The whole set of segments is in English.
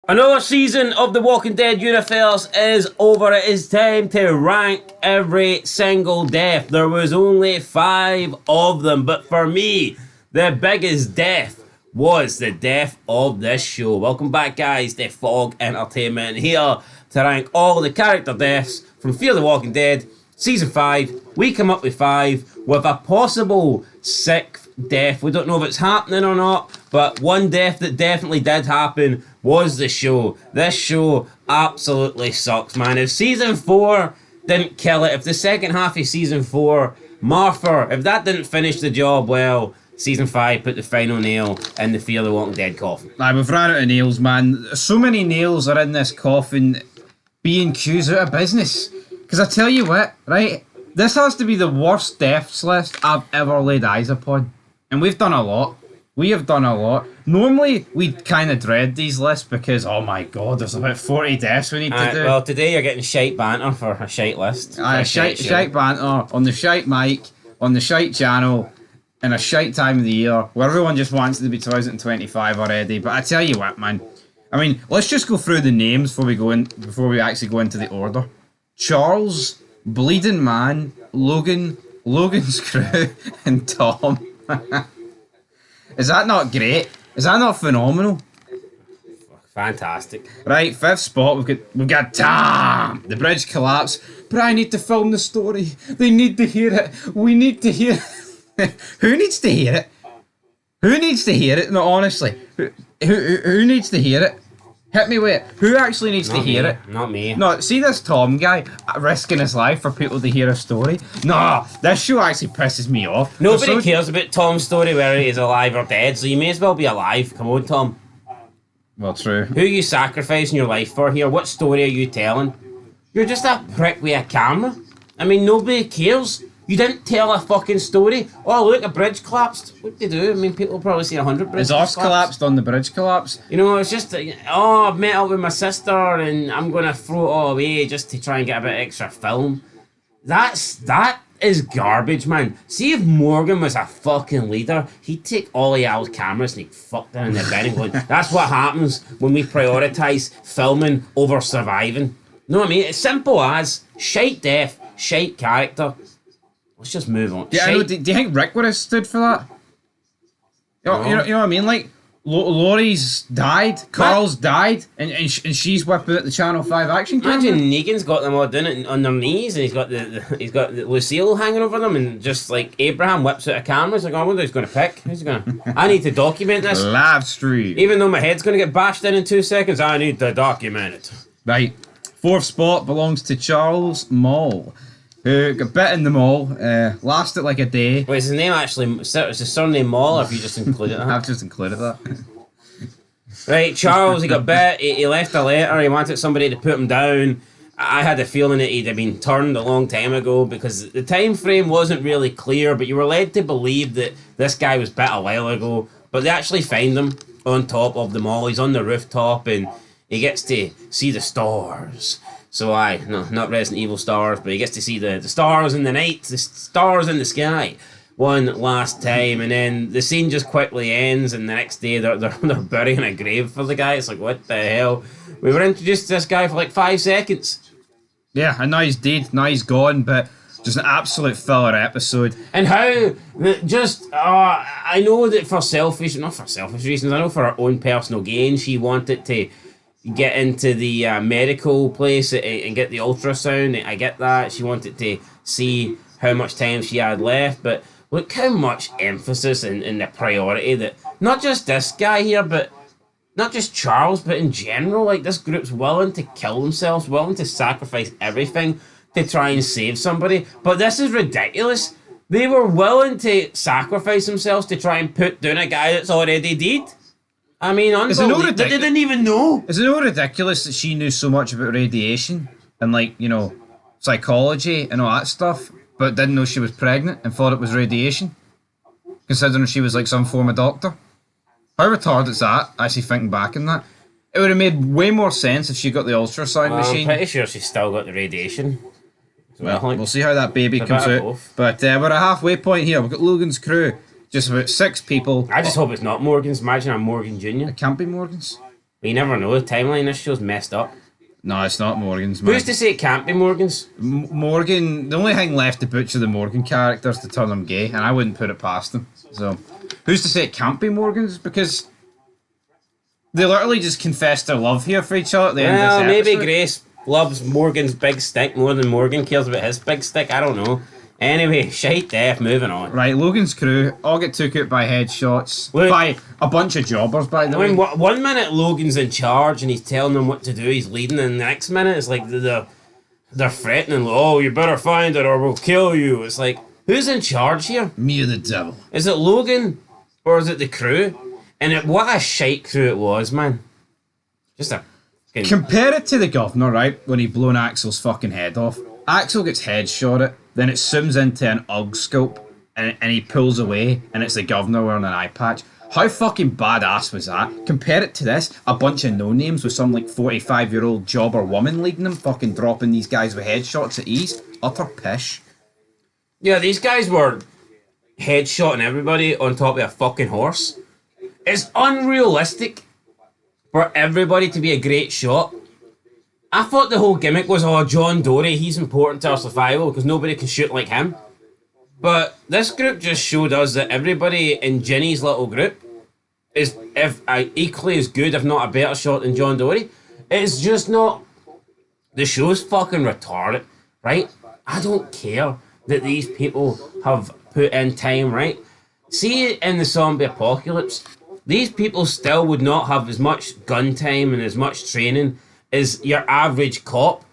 Another season of The Walking Dead universe is over. It is time to rank every single death. There was only 5 of them, but for me, the biggest death was the death of this show. Welcome back, guys, to Fog Entertainment here to rank all the character deaths from Fear the Walking Dead Season 5. We come up with 5 with a possible 6th death. We don't know if it's happening or not, but one death that definitely did happen was the show. This show absolutely sucks, man. If Season 4 didn't kill it, if the second half of Season 4, Martha, if that didn't finish the job well, Season 5 put the final nail in the Fear the Walking Dead coffin. Aye, we've ran out of nails, man. So many nails are in this coffin. B&Q's out of business. Because I tell you what, right, this has to be the worst deaths list I've ever laid eyes upon. And we've done a lot. We have done a lot. Normally, we kind of dread these lists because, oh my god, there's about 40 deaths we need to do. Well, today you're getting shite banter for a shite list. Aye, shite banter on the shite mic, on the shite channel, in a shite time of the year where everyone just wants it to be 2025 already. But I tell you what, man. I mean, let's just go through the names before we actually go into the order. Charles, Bleeding Man, Logan's Crew, and Tom. Is that not great? Is that not phenomenal? Fantastic. Right, 5th spot, we've got Tom. The bridge collapsed, but I need to film the story. They need to hear it. We need to hear it. Who needs to hear it? Who needs to hear it? No, honestly. Who needs to hear it? Hit me with it. Who actually needs to hear it? Not me. No, see this Tom guy risking his life for people to hear a story? No, this show actually pisses me off. Nobody cares about Tom's story, whether he's alive or dead, so you may as well be alive. Come on, Tom. Well, true. Who are you sacrificing your life for here? What story are you telling? You're just a prick with a camera. I mean, nobody cares. You didn't tell a fucking story. Oh, look, a bridge collapsed. What do you do? I mean, people will probably see 100 bridges. His arse collapsed on the bridge collapse. You know, it's just, oh, I've met up with my sister and I'm going to throw it all away just to try and get a bit of extra film. That is garbage, man. See if Morgan was a fucking leader, he'd take all of y'all's cameras and he'd fuck them in the bin and go, that's what happens when we prioritise filming over surviving. You know what I mean? It's simple as shite death, shite character. Let's just move on. Do you think Rick would have stood for that? You know what I mean? Like, Laurie's died, Carl's died, and she's whipping at the Channel 5 action camera. Imagine Negan's got them all doing it on their knees, and he's got the Lucille hanging over them, and just like Abraham whips out a camera. It's like, I wonder who's going to pick. Who's going to? I need to document this. Live stream. Even though my head's going to get bashed in 2 seconds, I need to document it. Right. 4th spot belongs to Charles Mall, who got bit in the mall, lasted like a day. Wait, is his name actually, is his surname Mall, or have you just included that? I've just included that. Right, Charles, he got bit, he left a letter, he wanted somebody to put him down. I had a feeling that he'd have been turned a long time ago because the time frame wasn't really clear, but you were led to believe that this guy was bit a while ago. But they actually find him on top of the mall. He's on the rooftop and he gets to see the stars. So no, not Resident Evil stars, but he gets to see the stars in the night, the stars in the sky, one last time, and then the scene just quickly ends, and the next day they're burying a grave for the guy. It's like, what the hell? We were introduced to this guy for like 5 seconds. Yeah, and now he's dead, now he's gone, but just an absolute filler episode. And how, I know that not for selfish reasons, I know for her own personal gain, she wanted to get into the medical place and get the ultrasound. I get that. She wanted to see how much time she had left, but look how much emphasis and the priority that not just this guy here, but not just Charles, but in general, like this group's willing to kill themselves, willing to sacrifice everything to try and save somebody. But this is ridiculous. They were willing to sacrifice themselves to try and put down a guy that's already dead. I mean, unbelievable. They didn't even know. Is it not ridiculous that she knew so much about radiation and, like, you know, psychology and all that stuff, but didn't know she was pregnant and thought it was radiation? Considering she was, like, some form of doctor? How retarded is that, actually thinking back on that? It would have made way more sense if she got the ultrasound machine. I'm pretty sure she's still got the radiation. Well, we'll see how that baby comes out. Both. But we're at a halfway point here. We've got Logan's Crew. Just about 6 people. I just hope it's not Morgan's. Imagine I'm Morgan Jr. It can't be Morgan's. You never know. The timeline this show's messed up. No, it's not Morgan's, man. Who's to say it can't be Morgan's? Morgan, the only thing left to butcher the Morgan character is to turn them gay, and I wouldn't put it past them. So, who's to say it can't be Morgan's? Because they literally just confessed their love here for each other at the end of this maybe episode. Grace loves Morgan's big stick more than Morgan cares about his big stick. I don't know. Anyway, shite death, moving on. Right, Logan's crew all get took out by headshots by a bunch of jobbers, by the way. One minute Logan's in charge and he's telling them what to do, he's leading, and the next minute it's like they're threatening, oh, you better find it or we'll kill you. It's like, who's in charge here? Me or the devil. Is it Logan or is it the crew? And what a shite crew it was, man. Just a... Compare it to the governor, right, when he blown Axel's fucking head off. Axel gets headshotted, then it zooms into an UG scope, and he pulls away, and it's the governor wearing an eye patch. How fucking badass was that? Compare it to this, a bunch of no-names with some, like, 45-year-old jobber woman leading them, fucking dropping these guys with headshots at ease. Utter pish. Yeah, these guys were headshotting everybody on top of a fucking horse. It's unrealistic for everybody to be a great shot. I thought the whole gimmick was, oh, John Dory, he's important to our survival because nobody can shoot like him. But this group just showed us that everybody in Ginny's little group is equally as good, if not a better shot than John Dory. It's just not... The show's fucking retarded, right? I don't care that these people have put in time, right? See, in the zombie apocalypse, these people still would not have as much gun time and as much training as your average cop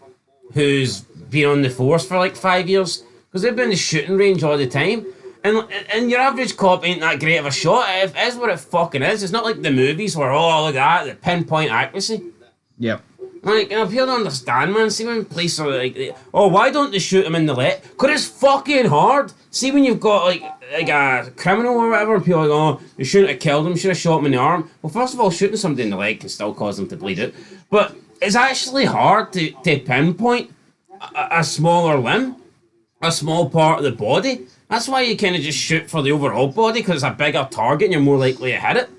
who's been on the force for like 5 years, because they've been in the shooting range all the time. And your average cop ain't that great of a shot. It is what it fucking is. It's not like the movies where, oh, look at that, the pinpoint accuracy. Yep. Like, I appear to understand, man. See when police are like, oh, why don't they shoot him in the leg? Because it's fucking hard. See when you've got like a criminal or whatever, and people are like, oh, you shouldn't have killed him, should have shot him in the arm. Well, first of all, shooting somebody in the leg can still cause them to bleed out. But it's actually hard to pinpoint a smaller limb, a small part of the body. That's why you kind of just shoot for the overall body, because it's a bigger target and you're more likely to hit it.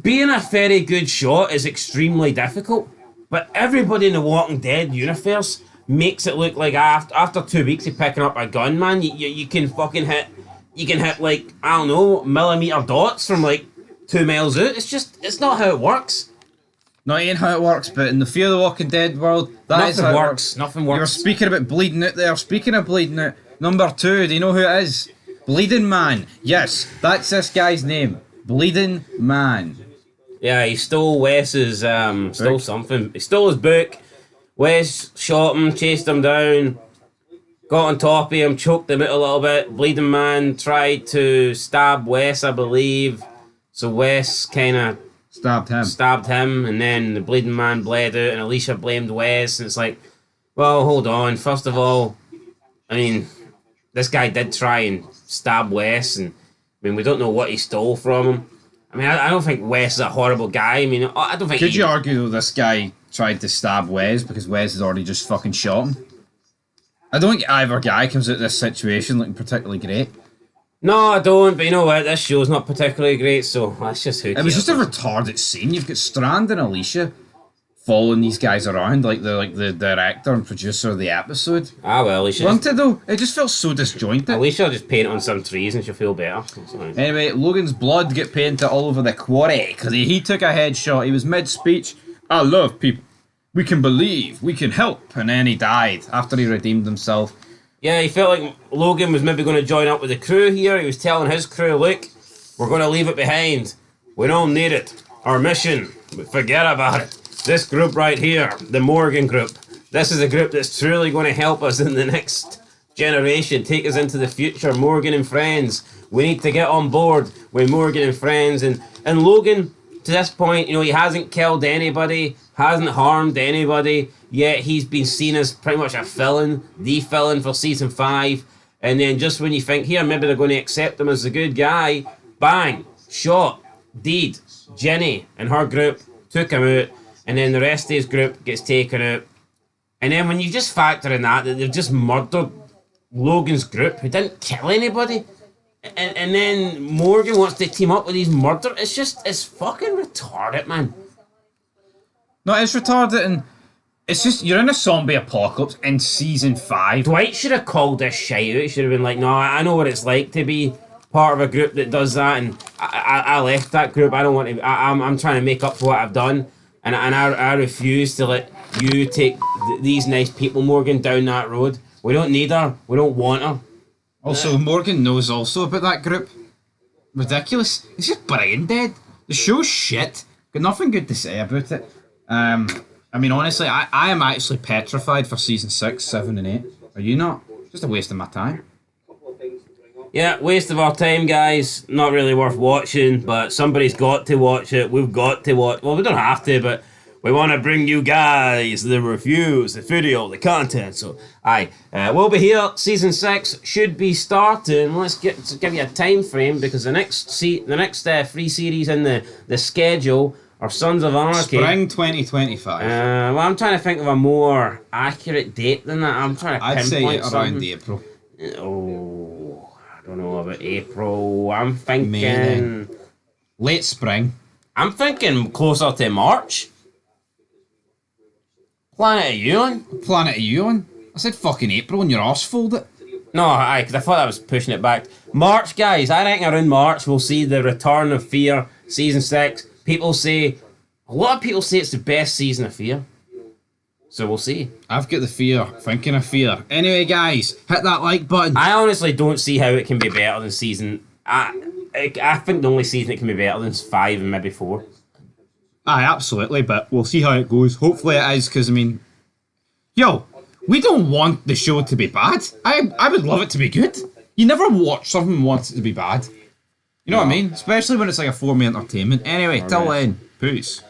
Being a very good shot is extremely difficult. But everybody in the Walking Dead universe makes it look like after 2 weeks of picking up a gun, man, you can fucking hit, like, I don't know, millimeter dots from like 2 miles out. It's not how it works. Not even how it works, but in the Fear the Walking Dead world, Nothing works. Nothing works. You were speaking about bleeding out there. Speaking of bleeding out, number 2, do you know who it is? Bleeding Man. Yes, that's this guy's name. Bleeding Man. Yeah, he stole Wes's, stole something. He stole his book. Wes shot him, chased him down, got on top of him, choked him out a little bit. Bleeding Man tried to stab Wes, I believe. So Wes kind of stabbed him, and then the Bleeding Man bled out, and Alicia blamed Wes. And it's like, well, hold on. First of all, I mean, this guy did try and stab Wes, and I mean, we don't know what he stole from him. I mean, I don't think Wes is a horrible guy. I mean, I don't think. Could you argue though this guy tried to stab Wes because Wes has already just fucking shot him? I don't think either guy comes out of this situation looking particularly great. No, I don't. But you know what? This show's not particularly great, so that's just who. It was just a retarded scene. You've got Strand and Alicia following these guys around like the director and producer of the episode. Ah well, Alicia. Wasn't it though? It just felt so disjointed. Alicia will just paint on some trees and she'll feel better. Anyway, Logan's blood get painted all over the quarry because he took a headshot. He was mid-speech. I love people. We can believe. We can help. And then he died after he redeemed himself. Yeah, he felt like Logan was maybe going to join up with the crew here. He was telling his crew, look, we're going to leave it behind. We don't need it. Our mission, forget about it. This group right here, the Morgan group, this is a group that's truly going to help us in the next generation, take us into the future. Morgan and friends, we need to get on board with Morgan and friends. And Logan, to this point, you know, he hasn't killed anybody, hasn't harmed anybody, yet he's been seen as pretty much a villain, the villain for season 5. And then just when you think, here, maybe they're going to accept him as a good guy, bang, shot, deed, Jenny and her group took him out. And then the rest of his group gets taken out. And then when you just factor in that they've just murdered Logan's group, who didn't kill anybody, and then Morgan wants to team up with these murderers, it's fucking retarded, man. No, it's retarded, and it's just you're in a zombie apocalypse in season 5. Dwight should have called this shit out. He should have been like, no, I know what it's like to be part of a group that does that, and I left that group. I don't want to. I'm trying to make up for what I've done, and I refuse to let you take these nice people, Morgan, down that road. We don't need her. We don't want her. Also, Morgan knows also about that group. Ridiculous. It's just brain dead. The show's shit. Got nothing good to say about it. I mean, honestly, I am actually petrified for season 6, 7, and 8. Are you not? Just a waste of my time. Yeah, waste of our time, guys. Not really worth watching, but somebody's got to watch it. We've got to watch. Well, we don't have to, but we want to bring you guys the reviews, the video, the content. So, we'll be here. Season 6 should be starting. Let's give you a time frame because the next free series in the schedule are Sons of Anarchy. Spring 2025. Well, I'm trying to think of a more accurate date than that. I'm trying to pinpoint I'd say around April. Oh, I don't know about April. I'm thinking May then. Late spring. I'm thinking closer to March. Planet of Ewan? Planet of Ewan? I said fucking April and your arse folded. No, because I thought I was pushing it back. March, guys. I reckon around March we'll see the return of Fear, season 6. A lot of people say it's the best season of Fear. So we'll see. I've got the fear, thinking of Fear. Anyway, guys, hit that like button. I honestly don't see how it can be better than season... I think the only season it can be better than is 5 and maybe 4. Aye, absolutely, but we'll see how it goes. Hopefully it is, because, I mean... Yo, we don't want the show to be bad. I would love it to be good. You never watch something and want it to be bad. You know what I mean? Especially when it's like a 4-minute entertainment. Anyway, till then, peace.